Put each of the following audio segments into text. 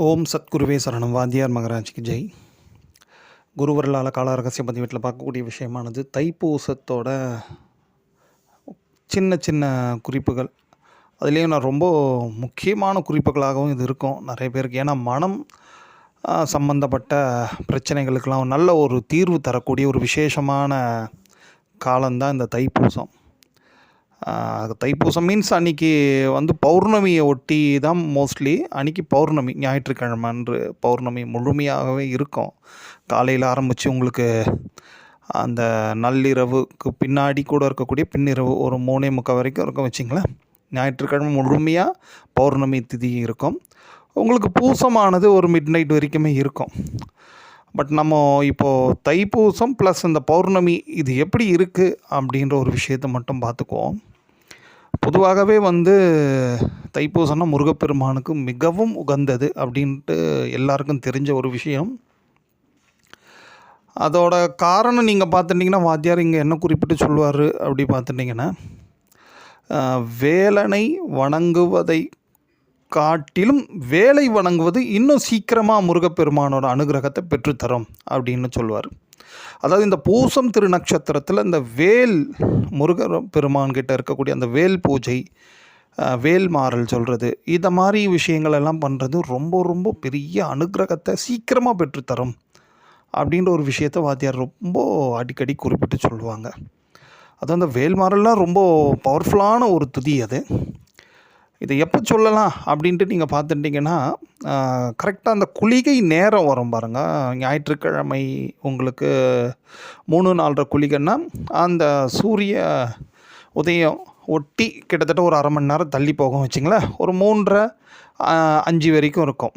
ஓம் சத்குருவே சரணம். வாத்தியார் மகராஜ்க்கு ஜெய். குருவர்களால் கால ரகசிய பதிவேட்டில் பார்க்கக்கூடிய விஷயமானது தைப்பூசத்தோட சின்ன சின்ன குறிப்புகள். அதுலேயும் நான் ரொம்ப முக்கியமான குறிப்புகளாகவும் இது இருக்கும் நிறைய பேருக்கு. ஏன்னா மனம் சம்பந்தப்பட்ட பிரச்சனைகளுக்கெல்லாம் நல்ல ஒரு தீர்வு தரக்கூடிய ஒரு விசேஷமான காலம்தான் இந்த தைப்பூசம். தைப்பூசம் மீன்ஸ் அன்றைக்கி பௌர்ணமியை ஒட்டி தான் மோஸ்ட்லி. அன்றைக்கி பௌர்ணமி, ஞாயிற்றுக்கிழமை அன்று பௌர்ணமி முழுமையாகவே இருக்கும். காலையில் ஆரம்பித்து உங்களுக்கு அந்த நள்ளிரவுக்கு பின்னாடி கூட இருக்கக்கூடிய பின்னிரவு ஒரு 3:45 வரைக்கும் இருக்கும் வச்சிங்களேன். ஞாயிற்றுக்கிழமை முழுமையாக பௌர்ணமி திதி இருக்கும். உங்களுக்கு பூசமானது ஒரு மிட் நைட் வரைக்குமே இருக்கும். பட் நம்ம இப்போது தைப்பூசம் ப்ளஸ் இந்த பௌர்ணமி இது எப்படி இருக்குது அப்படின்ற ஒரு விஷயத்தை மட்டும் பார்த்துக்குவோம். பொதுவாகவே தைப்பூசம்னா முருகப்பெருமானுக்கு மிகவும் உகந்தது அப்படின்ட்டு எல்லாருக்கும் தெரிஞ்ச ஒரு விஷயம். அதோட காரணம் நீங்கள் பார்த்துட்டிங்கன்னா, வாத்தியார் இங்கே என்ன குறிப்பிட்டு சொல்லுவார் அப்படி பார்த்துட்டிங்கன்னா, வேலனை வணங்குவதை காட்டிலும் வேலை வணங்குவது இன்னும் சீக்கிரமாக முருகப்பெருமானோட அனுகிரகத்தை பெற்றுத்தரும் அப்படின்னு சொல்லுவார். அதாவது இந்த பூசம் திருநட்சத்திரத்தில் இந்த வேல் முருகப்பெருமான்கிட்ட இருக்கக்கூடிய அந்த வேல் பூஜை, வேல் மாறல் சொல்கிறது, இதை மாதிரி விஷயங்கள் எல்லாம் பண்ணுறது ரொம்ப ரொம்ப பெரிய அனுகிரகத்தை சீக்கிரமாக பெற்றுத்தரும் அப்படின்ற ஒரு விஷயத்தை வாத்தியார் ரொம்ப அடிக்கடி குறிப்பிட்டு சொல்லுவாங்க. அது அந்த வேல் மாறல்லாம் ரொம்ப பவர்ஃபுல்லான ஒரு துதி. அது இதை எப்போ சொல்லலாம் அப்படின்ட்டு நீங்கள் பார்த்துட்டிங்கன்னா, கரெக்டாக அந்த குளிகை நேரம் வரும் பாருங்கள். ஞாயிற்றுக்கிழமை உங்களுக்கு 3-4 குளிகைன்னா அந்த சூரிய உதயம் ஒட்டி கிட்டத்தட்ட ஒரு அரை மணி நேரம் தள்ளி போகும் வச்சிங்களேன். ஒரு 3:30-5 வரைக்கும் இருக்கும்.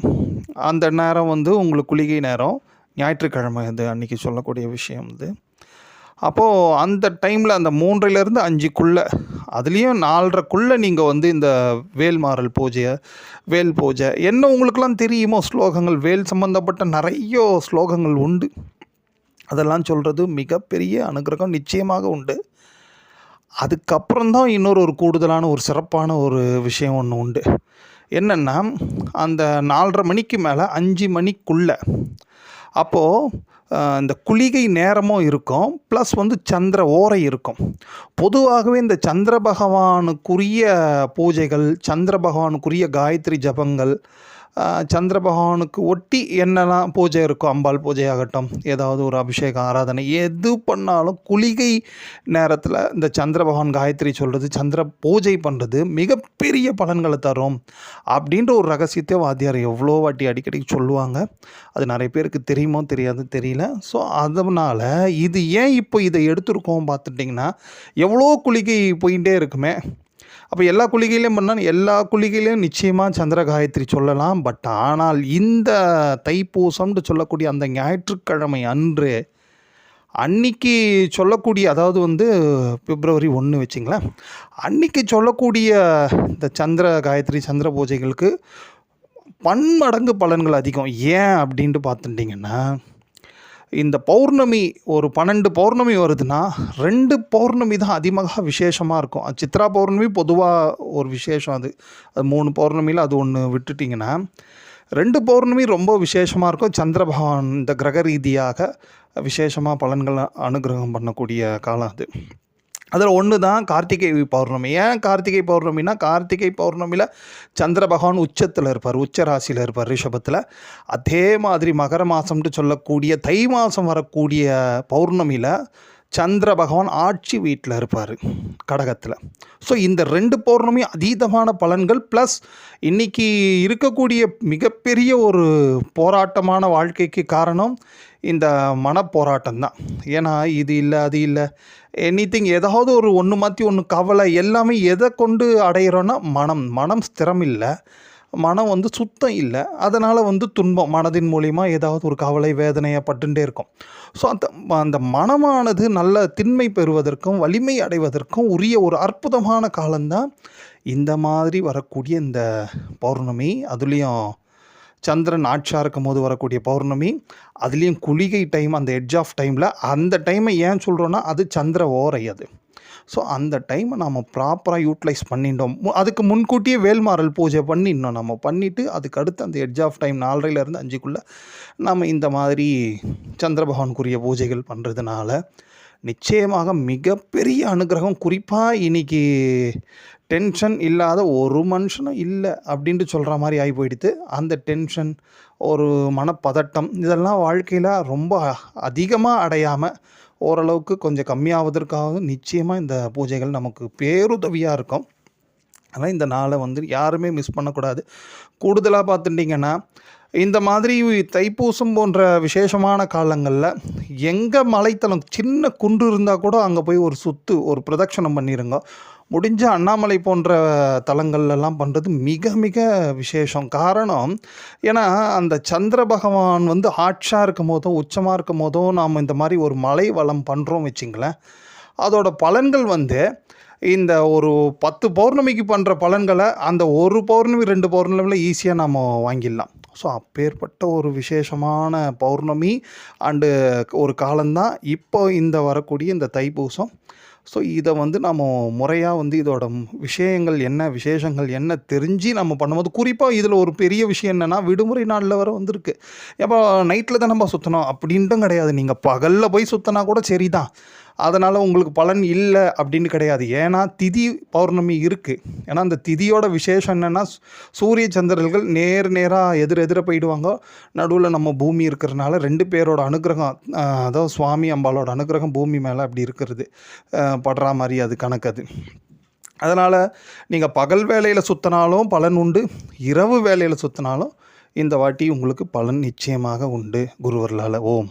அந்த நேரம் உங்களுக்கு குளிகை நேரம். ஞாயிற்றுக்கிழமை இது அன்றைக்கி சொல்லக்கூடிய விஷயம் இது. அப்போது அந்த டைமில் அந்த 3லேருந்து 5க்குள்ளே, அதுலேயும் 4:30க்குள்ளே நீங்கள் இந்த வேல்மாறல் பூஜையை, வேல் பூஜை என்ன உங்களுக்கெல்லாம் தெரியுமோ ஸ்லோகங்கள், வேல் சம்மந்தப்பட்ட நிறைய ஸ்லோகங்கள் உண்டு. அதெல்லாம் சொல்கிறது மிகப்பெரிய அனுகிரகம் நிச்சயமாக உண்டு. அதுக்கப்புறம்தான் இன்னொரு கூடுதலான ஒரு சிறப்பான ஒரு விஷயம் ஒன்று உண்டு. என்னென்னா, அந்த 4:30 மணிக்கு மேலே 5 மணிக்குள்ளே அப்போது இந்த குளிகை நேரமும் இருக்கும், ப்ளஸ் சந்திர ஓரை இருக்கும். பொதுவாகவே இந்த சந்திர பகவானுக்குரிய பூஜைகள், சந்திர பகவானுக்குரிய காயத்ரி ஜபங்கள், சந்திர பகவானுக்கு ஒட்டி என்னெல்லாம் பூஜை இருக்கோ, அம்பாள் பூஜையாகட்டும், ஏதாவது ஒரு அபிஷேகம் ஆராதனை எது பண்ணாலும் குளிகை நேரத்தில் இந்த சந்திர பகவான் காயத்ரி சொல்கிறது, சந்திர பூஜை பண்ணுறது மிகப்பெரிய பலன்களை தரும் அப்படின்ற ஒரு ரகசியத்தை வாத்தியார் எவ்வளோ வாட்டி அடிக்கடி சொல்லுவாங்க. அது நிறைய பேருக்கு தெரியுமோ தெரியாது தெரியல. ஸோ அதனால் இது ஏன் இப்போ இதை எடுத்துருக்கோம் பார்த்துட்டிங்கன்னா, எவ்வளோ குளிகை போயிட்டே இருக்குமே. அப்போ எல்லா குளிகையிலையும் பண்ணால் எல்லா குளிகையிலையும் நிச்சயமாக சந்திர காயத்ரி சொல்லலாம். பட் ஆனால் இந்த தைப்பூசம்னு சொல்லக்கூடிய அந்த ஞாயிற்றுக்கிழமை அன்று அன்னைக்கு சொல்லக்கூடிய, அதாவது பிப்ரவரி 1 வச்சிங்களேன், அன்றைக்கி சொல்லக்கூடிய இந்த சந்திர காயத்ரி சந்திர பூஜைகளுக்கு பன்மடங்கு பலன்கள் அதிகம். ஏன் அப்படின்ட்டு பார்த்துட்டிங்கன்னா, இந்த பௌர்ணமி ஒரு 12 பௌர்ணமி வருதுன்னா 2 பௌர்ணமி தான் அதிகமாக விசேஷமாக இருக்கும். சித்ரா பௌர்ணமி பொதுவாக ஒரு விசேஷம். அது 3 பௌர்ணமியில் அது ஒன்று விட்டுட்டிங்கன்னா 2 பௌர்ணமி ரொம்ப விசேஷமாக இருக்கும். சந்திர பகவான் இந்த கிரக ரீதியாக விசேஷமாக பலன்களை அனுகிரகம் பண்ணக்கூடிய காலம் அது. அதில் ஒன்று தான் கார்த்திகை பௌர்ணமி. ஏன் கார்த்திகை பௌர்ணமினா, கார்த்திகை பௌர்ணமியில் சந்திர பகவான் உச்சத்தில் இருப்பார், உச்ச ராசியில் இருப்பார், ரிஷபத்தில். அதே மாதிரி மகர மாதம்னு சொல்லக்கூடிய தை மாதம் வரக்கூடிய பௌர்ணமியில் சந்திர பகவான் ஆட்சி வீட்டில் இருப்பார், கடகத்தில். ஸோ இந்த 2 பௌர்ணமி அதீதமான பலன்கள். ப்ளஸ் இன்றைக்கி இருக்கக்கூடிய மிகப்பெரிய ஒரு போராட்டமான வாழ்க்கைக்கு காரணம் இந்த மனப்போராட்டம் தான். ஏன்னா இது இல்லை அது இல்லை, எனிதிங் ஏதாவது ஒரு ஒன்று மாற்றி ஒன்று கவலை, எல்லாமே எதை கொண்டு அடையிறோன்னா மனம் ஸ்திரம் இல்லை, மனம் சுத்தம் இல்லை. அதனால் துன்பம் மனதின் மூலிமா ஏதாவது ஒரு கவலை வேதனையை பட்டுட்டே இருக்கும். ஸோ அந்த மனமானது நல்ல திண்மை பெறுவதற்கும் வலிமை அடைவதற்கும் உரிய ஒரு அற்புதமான காலம்தான் இந்த மாதிரி வரக்கூடிய இந்த பௌர்ணமி. அதுலேயும் சந்திரன் ஆட்சியாக இருக்கும் போது வரக்கூடிய பௌர்ணமி, அதுலேயும் குளிகை டைம், அந்த எட்ஜ் ஆஃப் டைமில், அந்த டைமை ஏன் சொல்கிறோன்னா அது சந்திர ஓரை. அது ஸோ அந்த டைமை நம்ம ப்ராப்பராக யூட்டிலைஸ் பண்ணிட்டோம். அதுக்கு முன்கூட்டியே வேல்மாறல் பூஜை பண்ணிடணும். நம்ம பண்ணிவிட்டு அதுக்கு அடுத்து அந்த எட்ஜ் ஆஃப் டைம் 4:30லேருந்து 5க்குள்ளே நம்ம இந்த மாதிரி சந்திர பகவானுக்குரிய பூஜைகள் பண்ணுறதுனால நிச்சயமாக மிகப்பெரிய அனுகிரகம். குறிப்பாக இன்றைக்கி டென்ஷன் இல்லாத ஒரு மனுஷனும் இல்லை அப்படின்ட்டு சொல்கிற மாதிரி ஆகி போயிடுது. அந்த டென்ஷன், ஒரு மனப்பதட்டம் இதெல்லாம் வாழ்க்கையில் ரொம்ப அதிகமாக அடையாமல் ஓரளவுக்கு கொஞ்சம் கம்மியாவதற்காக நிச்சயமாக இந்த பூஜைகள் நமக்கு பேருதவியாக இருக்கும். ஆனால் இந்த நாளை யாருமே மிஸ் பண்ணக்கூடாது. கூடுதலாக பார்த்துட்டிங்கன்னா இந்த மாதிரி தைப்பூசம் போன்ற விசேஷமான காலங்களில் எங்கே மலைத்தலம் சின்ன குன்று இருந்தால் கூட அங்கே போய் ஒரு பிரதட்சணம் பண்ணிடுங்க. முடிஞ்ச அண்ணாமலை போன்ற தலங்கள்லாம் பண்ணுறது மிக மிக விசேஷம். காரணம், ஏன்னா அந்த சந்திர பகவான் ஆட்சியாக இருக்கும் போதோ உச்சமாக இருக்கும் போதோ நாம் இந்த மாதிரி ஒரு மலை வளம் பண்ணுறோம் வச்சிங்களேன், அதோட பலன்கள் இந்த ஒரு 10 பௌர்ணமிக்கு பண்ணுற பலன்களை அந்த ஒரு பௌர்ணமி 2 பௌர்ணமியில் ஈஸியாக நாம் வாங்கிடலாம். ஸோ அப்பேற்பட்ட ஒரு விசேஷமான பௌர்ணமி அண்டு ஒரு காலம்தான் இப்போ இந்த வரக்கூடிய இந்த தைப்பூசம். ஸோ இதை நம்ம முறையாக இதோட விஷயங்கள் என்ன, விசேஷங்கள் என்ன தெரிஞ்சு நம்ம பண்ணும்போது, குறிப்பாக இதில் ஒரு பெரிய விஷயம் என்னென்னா, விடுமுறை நாளில் வர வந்திருக்கு. எப்போ நைட்டில் தான் நம்ம சுற்றணும் அப்படின்ட்டும் கிடையாது. நீங்கள் பகலில் போய் சுற்றினா கூட சரி தான், அதனால் உங்களுக்கு பலன் இல்லை அப்படின்னு கிடையாது. ஏன்னா திதி பௌர்ணமி இருக்குது. ஏன்னா அந்த திதியோட விசேஷம் என்னென்னா, சூரிய சந்திரர்கள் நேராக எதிர போயிடுவாங்க. நடுவில் நம்ம பூமி இருக்கிறதுனால 2 பேரோட அனுகிரகம், அதாவது சுவாமி அம்பாலோட அனுகிரகம் பூமி மேலே அப்படி இருக்கிறது படுற மாதிரி அது கணக்கு. அதனால் நீங்கள் பகல் வேளையில் சுற்றினாலும் பலன் உண்டு, இரவு வேளையில் சுற்றினாலும் இந்த வாட்டி உங்களுக்கு பலன் நிச்சயமாக உண்டு குருவர்களால். ஓம்.